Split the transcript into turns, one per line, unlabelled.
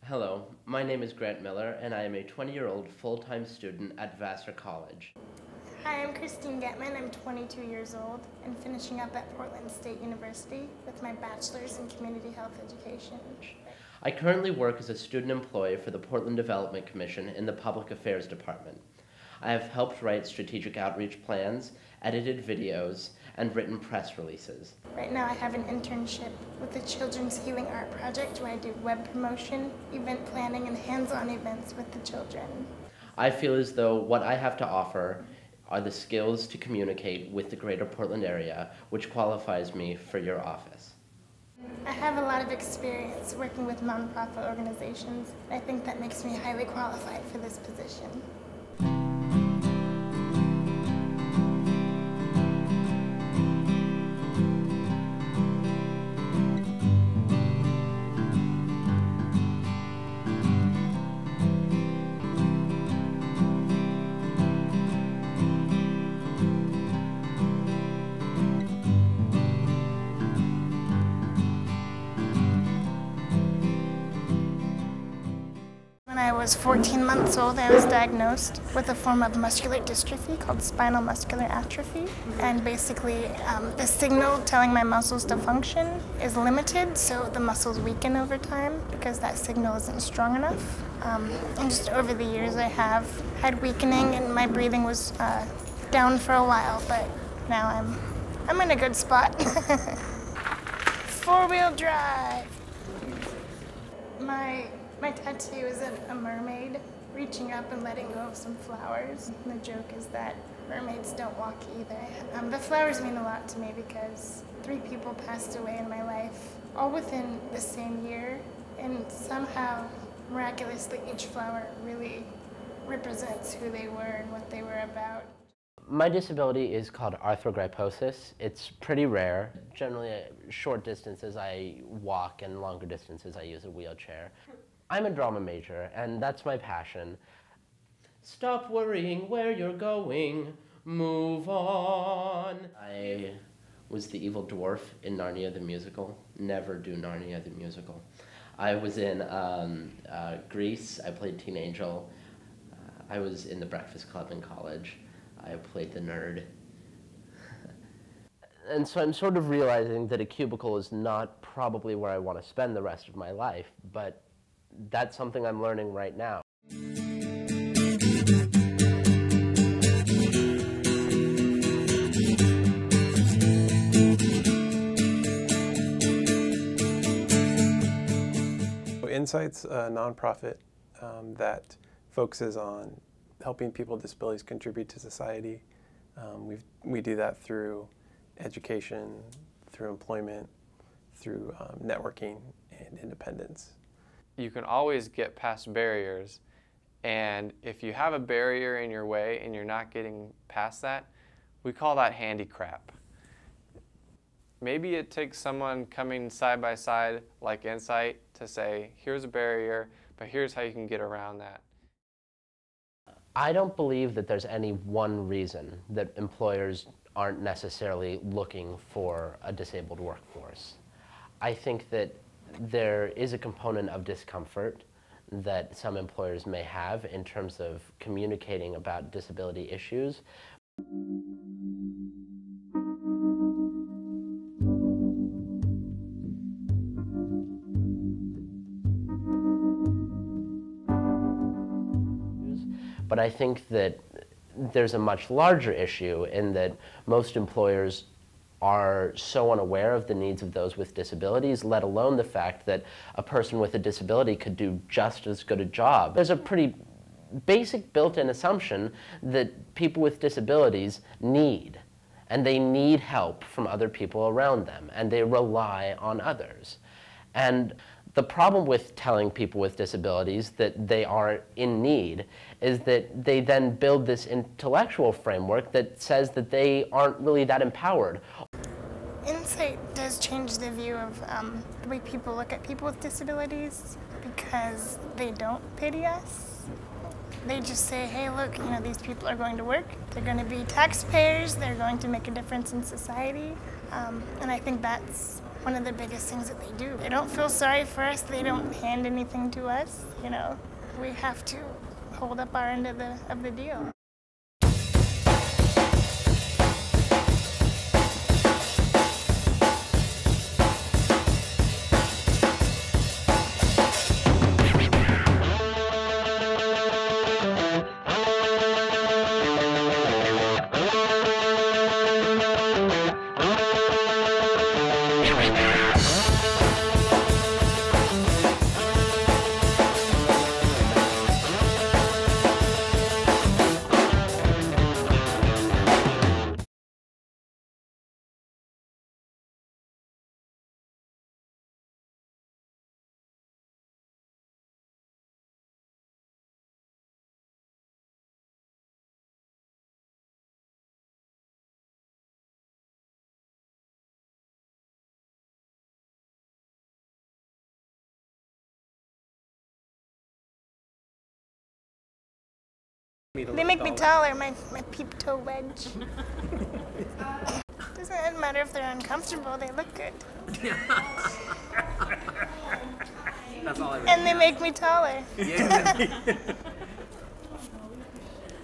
Hello, my name is Grant Miller, and I am a 20-year-old full-time student at Vassar College.
Hi, I'm Christine Getman. I'm 22 years old and finishing up at Portland State University with my bachelor's in community health education.
I currently work as a student employee for the Portland Development Commission in the Public Affairs Department. I have helped write strategic outreach plans, edited videos, and written press releases.
Right now I have an internship with the Children's Healing Art Project where I do web promotion, event planning, and hands-on events with the children.
I feel as though what I have to offer are the skills to communicate with the greater Portland area, which qualifies me for your office.
I have a lot of experience working with nonprofit organizations. I think that makes me highly qualified for this position. When I was 14 months old, I was diagnosed with a form of muscular dystrophy called spinal muscular atrophy. And basically, the signal telling my muscles to function is limited, so the muscles weaken over time because that signal isn't strong enough. And just over the years, I have had weakening, and my breathing was down for a while, but now I'm in a good spot. Four-wheel drive. My tattoo is a mermaid reaching up and letting go of some flowers. And the joke is that mermaids don't walk either. The flowers mean a lot to me because 3 people passed away in my life, all within the same year, and somehow, miraculously, each flower really represents who they were and what they were about.
My disability is called arthrogryposis. It's pretty rare. Generally, at short distances I walk, and longer distances I use a wheelchair. I'm a drama major, and that's my passion. Stop worrying where you're going, move on. I was the evil dwarf in Narnia the Musical. Never do Narnia the Musical. I was in Grease. I played Teen Angel. I was in the Breakfast Club in college. I played the nerd. And so I'm sort of realizing that a cubicle is not probably where I want to spend the rest of my life, but that's something I'm learning right now.
Insight's a nonprofit that focuses on helping people with disabilities contribute to society. We do that through education, through employment, through networking and independence.
You can always get past barriers, and if you have a barrier in your way and you're not getting past that, we call that HandiCrap. Maybe it takes someone coming side by side like Insight to say, here's a barrier, but here's how you can get around that.
I don't believe that there's any one reason that employers aren't necessarily looking for a disabled workforce. I think that there is a component of discomfort that some employers may have in terms of communicating about disability issues. But I think that there's a much larger issue in that most employers are so unaware of the needs of those with disabilities, let alone the fact that a person with a disability could do just as good a job. There's a pretty basic built-in assumption that people with disabilities need, and they need help from other people around them, and they rely on others. And the problem with telling people with disabilities that they are in need is that they then build this intellectual framework that says that they aren't really that empowered.
Insight does change the view of the way people look at people with disabilities because they don't pity us. They just say, hey, look, these people are going to work, they're going to be taxpayers, they're going to make a difference in society. And I think that's one of the biggest things that they do. They don't feel sorry for us. They don't hand anything to us. You know, we have to hold up our end of the deal. They make me taller, my peep toe wedge. Doesn't matter if they're uncomfortable, they look good.
That's all I really
And they make me taller.
Yeah.